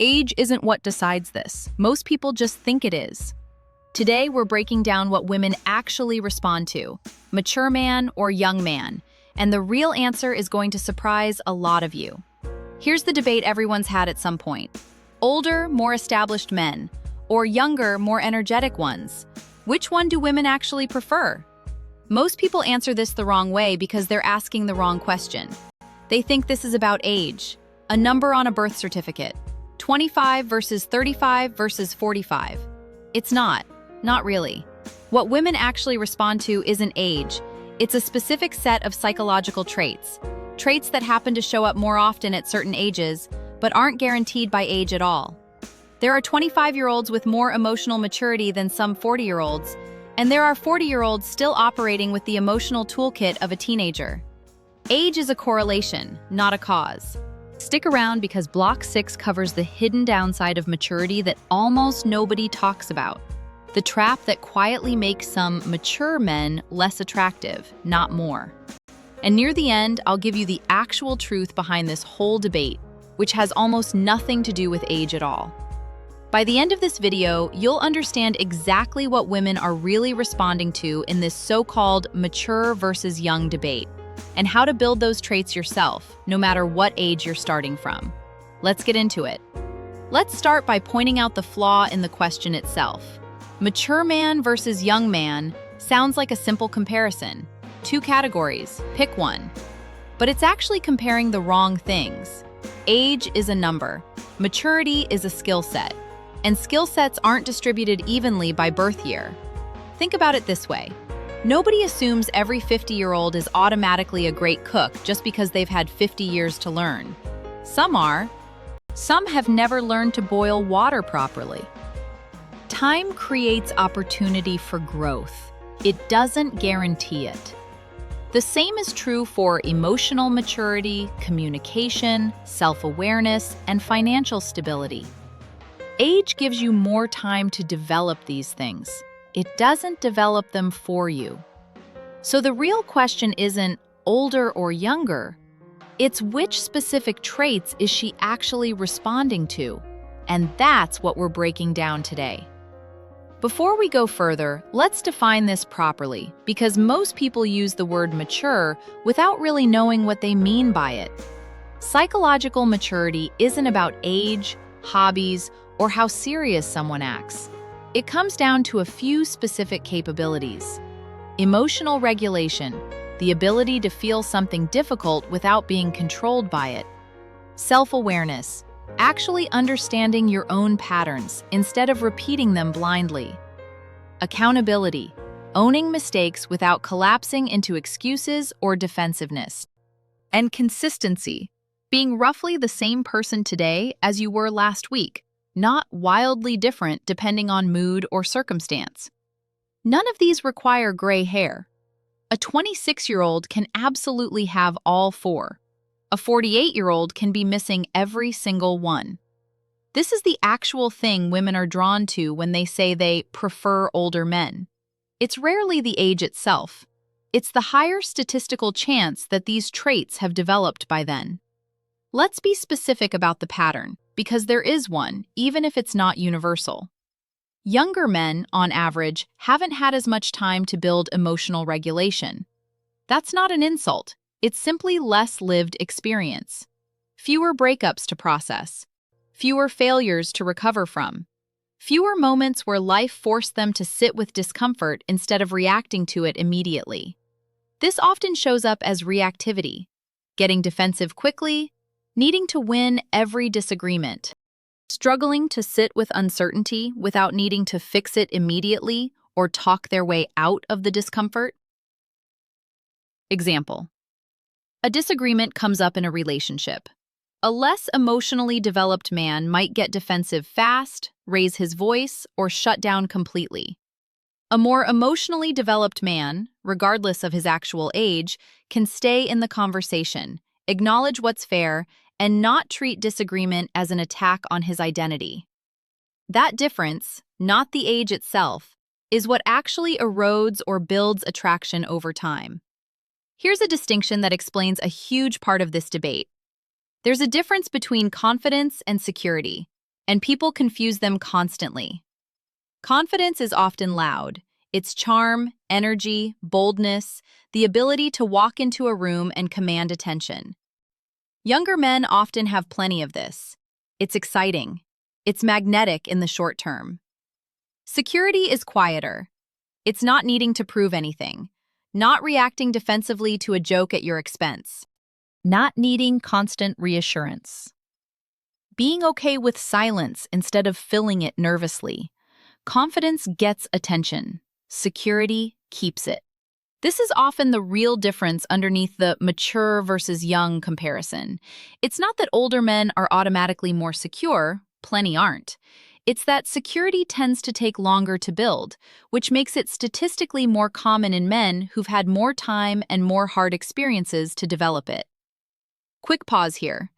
Age isn't what decides this. Most people just think it is. Today, we're breaking down what women actually respond to, mature man or young man, and the real answer is going to surprise a lot of you. Here's the debate everyone's had at some point. Older, more established men, or younger, more energetic ones. Which one do women actually prefer? Most people answer this the wrong way because they're asking the wrong question. They think this is about age, a number on a birth certificate, 25 versus 35 versus 45. It's not really. What women actually respond to isn't age. It's a specific set of psychological traits that happen to show up more often at certain ages, but aren't guaranteed by age at all. There are 25-year-olds with more emotional maturity than some 40-year-olds, and there are 40-year-olds still operating with the emotional toolkit of a teenager. Age is a correlation, not a cause. Stick around because Block 6 covers the hidden downside of maturity that almost nobody talks about. The trap that quietly makes some mature men less attractive, not more. And near the end, I'll give you the actual truth behind this whole debate, which has almost nothing to do with age at all. By the end of this video, you'll understand exactly what women are really responding to in this so-called mature versus young debate, and how to build those traits yourself, no matter what age you're starting from. Let's get into it. Let's start by pointing out the flaw in the question itself. Mature man versus young man sounds like a simple comparison. Two categories, pick one. But it's actually comparing the wrong things. Age is a number, maturity is a skill set, and skill sets aren't distributed evenly by birth year. Think about it this way. Nobody assumes every 50-year-old is automatically a great cook just because they've had 50 years to learn. Some are. Some have never learned to boil water properly. Time creates opportunity for growth. It doesn't guarantee it. The same is true for emotional maturity, communication, self-awareness, and financial stability. Age gives you more time to develop these things. It doesn't develop them for you. So the real question isn't older or younger, it's which specific traits is she actually responding to? And that's what we're breaking down today. Before we go further, let's define this properly, because most people use the word mature without really knowing what they mean by it. Psychological maturity isn't about age, hobbies, or how serious someone acts. It comes down to a few specific capabilities. Emotional regulation, the ability to feel something difficult without being controlled by it. Self-awareness, actually understanding your own patterns instead of repeating them blindly. Accountability, owning mistakes without collapsing into excuses or defensiveness. And consistency, being roughly the same person today as you were last week, not wildly different depending on mood or circumstance. None of these require gray hair. A 26-year-old can absolutely have all four. A 48-year-old can be missing every single one. This is the actual thing women are drawn to when they say they prefer older men. It's rarely the age itself. It's the higher statistical chance that these traits have developed by then. Let's be specific about the pattern, because there is one, even if it's not universal. Younger men, on average, haven't had as much time to build emotional regulation. That's not an insult. It's simply less lived experience. Fewer breakups to process. Fewer failures to recover from. Fewer moments where life forced them to sit with discomfort instead of reacting to it immediately. This often shows up as reactivity, getting defensive quickly, needing to win every disagreement, struggling to sit with uncertainty without needing to fix it immediately or talk their way out of the discomfort. Example. A disagreement comes up in a relationship. A less emotionally developed man might get defensive fast, raise his voice, or shut down completely. A more emotionally developed man, regardless of his actual age, can stay in the conversation, acknowledge what's fair, and not treat disagreement as an attack on his identity. That difference, not the age itself, is what actually erodes or builds attraction over time. Here's a distinction that explains a huge part of this debate. There's a difference between confidence and security. and people confuse them constantly. Confidence is often loud. It's charm, energy, boldness, the ability to walk into a room and command attention. Younger men often have plenty of this. It's exciting. It's magnetic in the short term. Security is quieter. It's not needing to prove anything, not reacting defensively to a joke at your expense, not needing constant reassurance. Being okay with silence instead of filling it nervously. Confidence gets attention. Security keeps it. This is often the real difference underneath the mature versus young comparison. It's not that older men are automatically more secure, plenty aren't. It's that security tends to take longer to build, which makes it statistically more common in men who've had more time and more hard experiences to develop it. Quick pause here.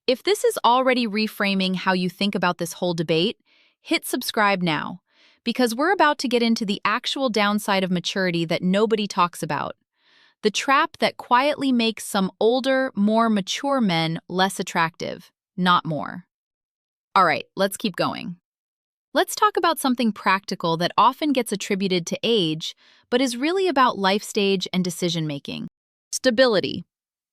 If this is already reframing how you think about this whole debate, hit subscribe now, because we're about to get into the actual downside of maturity that nobody talks about. The trap that quietly makes some older, more mature men less attractive, not more. All right, let's keep going. Let's talk about something practical that often gets attributed to age, but is really about life stage and decision-making. Stability.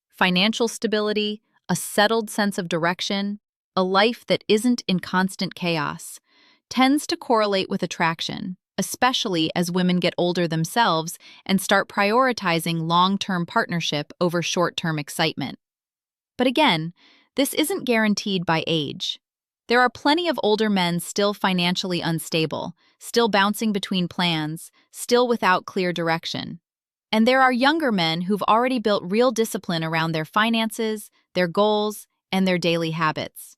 Financial stability, a settled sense of direction, a life that isn't in constant chaos, tends to correlate with attraction, especially as women get older themselves and start prioritizing long-term partnership over short-term excitement. But again, this isn't guaranteed by age. There are plenty of older men still financially unstable, still bouncing between plans, still without clear direction. And there are younger men who've already built real discipline around their finances, their goals, and their daily habits.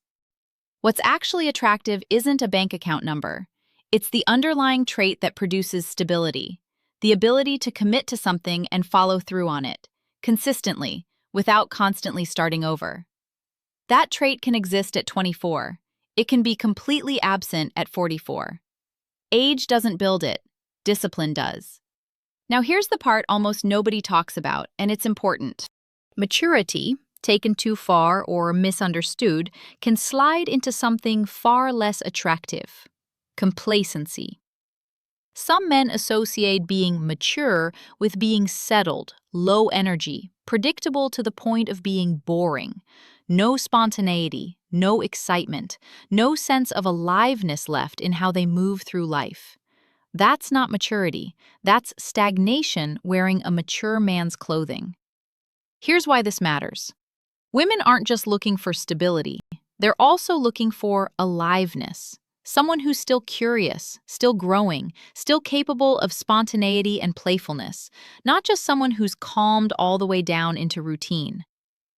What's actually attractive isn't a bank account number. It's the underlying trait that produces stability, the ability to commit to something and follow through on it, consistently, without constantly starting over. That trait can exist at 24. It can be completely absent at 44. Age doesn't build it, discipline does. Now here's the part almost nobody talks about, and it's important. Maturity, taken too far or misunderstood, can slide into something far less attractive: complacency. Some men associate being mature with being settled, low energy, predictable to the point of being boring. No spontaneity, no excitement, no sense of aliveness left in how they move through life. That's not maturity. That's stagnation wearing a mature man's clothing. Here's why this matters. Women aren't just looking for stability. They're also looking for aliveness. Someone who's still curious, still growing, still capable of spontaneity and playfulness, not just someone who's calmed all the way down into routine.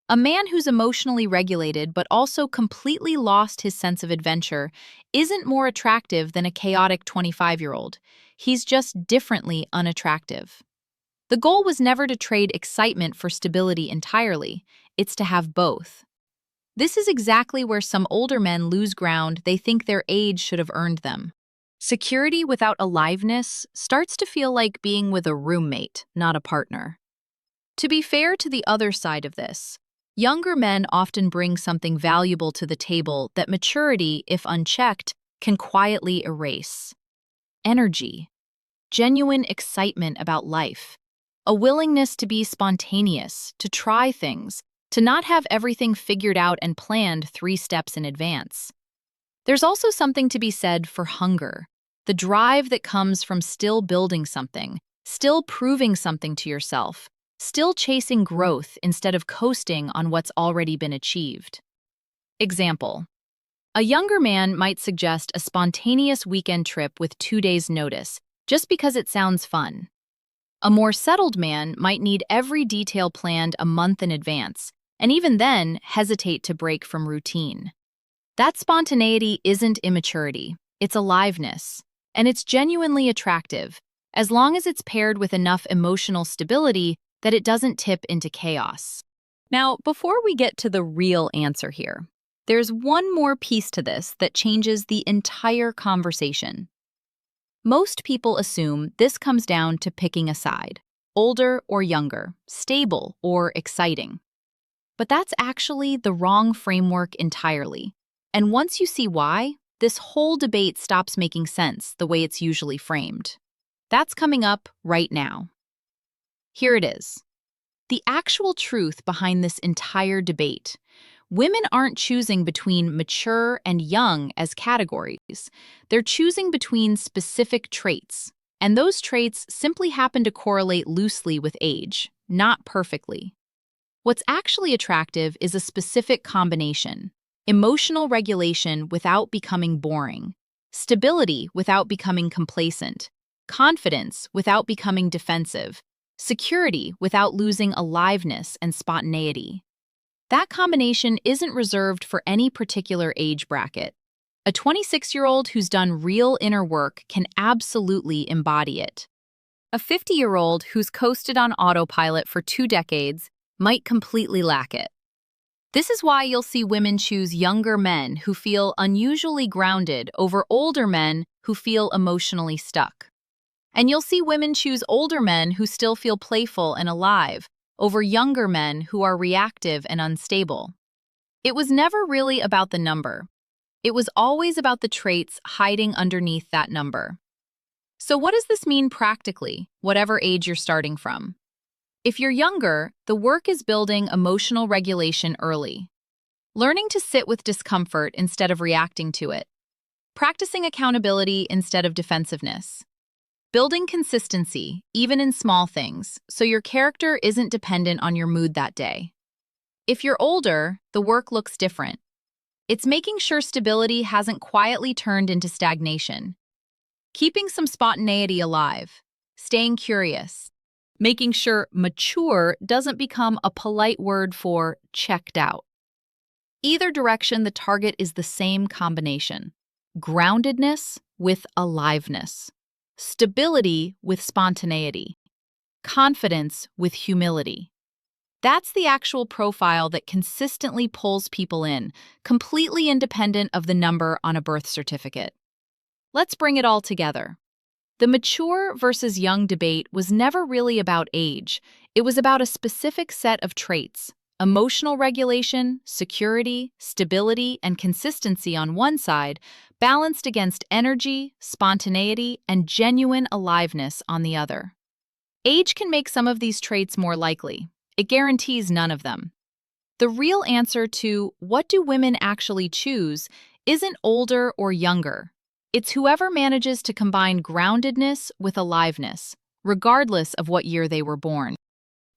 A man who's emotionally regulated but also completely lost his sense of adventure isn't more attractive than a chaotic 25-year-old. He's just differently unattractive. The goal was never to trade excitement for stability entirely. It's to have both. This is exactly where some older men lose ground they think their age should have earned them. Security without aliveness starts to feel like being with a roommate, not a partner. To be fair to the other side of this, younger men often bring something valuable to the table that maturity, if unchecked, can quietly erase. Energy, genuine excitement about life, a willingness to be spontaneous, to try things, to not have everything figured out and planned 3 steps in advance. There's also something to be said for hunger, the drive that comes from still building something, still proving something to yourself, still chasing growth instead of coasting on what's already been achieved. Example: a younger man might suggest a spontaneous weekend trip with 2 days' notice, just because it sounds fun. A more settled man might need every detail planned a month in advance, and even then hesitate to break from routine. That spontaneity isn't immaturity, it's aliveness, and it's genuinely attractive, as long as it's paired with enough emotional stability that it doesn't tip into chaos. Now, before we get to the real answer here, there's one more piece to this that changes the entire conversation. Most people assume this comes down to picking a side, older or younger, stable or exciting. But that's actually the wrong framework entirely. And once you see why, this whole debate stops making sense the way it's usually framed. That's coming up right now. Here it is. The actual truth behind this entire debate. Women aren't choosing between mature and young as categories. They're choosing between specific traits, and those traits simply happen to correlate loosely with age, not perfectly. What's actually attractive is a specific combination: emotional regulation without becoming boring, stability without becoming complacent, confidence without becoming defensive, security without losing aliveness and spontaneity. That combination isn't reserved for any particular age bracket. A 26-year-old who's done real inner work can absolutely embody it. A 50-year-old who's coasted on autopilot for 2 decades might completely lack it. This is why you'll see women choose younger men who feel unusually grounded over older men who feel emotionally stuck. And you'll see women choose older men who still feel playful and alive over younger men who are reactive and unstable. It was never really about the number. It was always about the traits hiding underneath that number. So what does this mean practically, whatever age you're starting from? If you're younger, the work is building emotional regulation early. Learning to sit with discomfort instead of reacting to it. Practicing accountability instead of defensiveness. Building consistency, even in small things, so your character isn't dependent on your mood that day. If you're older, the work looks different. It's making sure stability hasn't quietly turned into stagnation. Keeping some spontaneity alive. Staying curious. Making sure mature doesn't become a polite word for checked out. Either direction, the target is the same combination: groundedness with aliveness. Stability with spontaneity, confidence with humility. That's the actual profile that consistently pulls people in, completely independent of the number on a birth certificate. Let's bring it all together. The mature versus young debate was never really about age. It was about a specific set of traits: emotional regulation, security, stability, and consistency on one side, balanced against energy, spontaneity, and genuine aliveness on the other. Age can make some of these traits more likely. It guarantees none of them. The real answer to what do women actually choose isn't older or younger. It's whoever manages to combine groundedness with aliveness, regardless of what year they were born.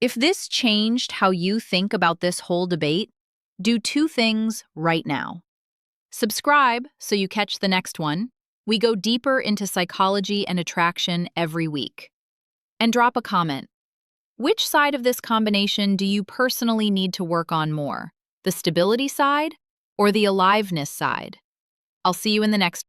If this changed how you think about this whole debate, do 2 things right now. Subscribe so you catch the next one. We go deeper into psychology and attraction every week. And drop a comment. Which side of this combination do you personally need to work on more? The stability side or the aliveness side? I'll see you in the next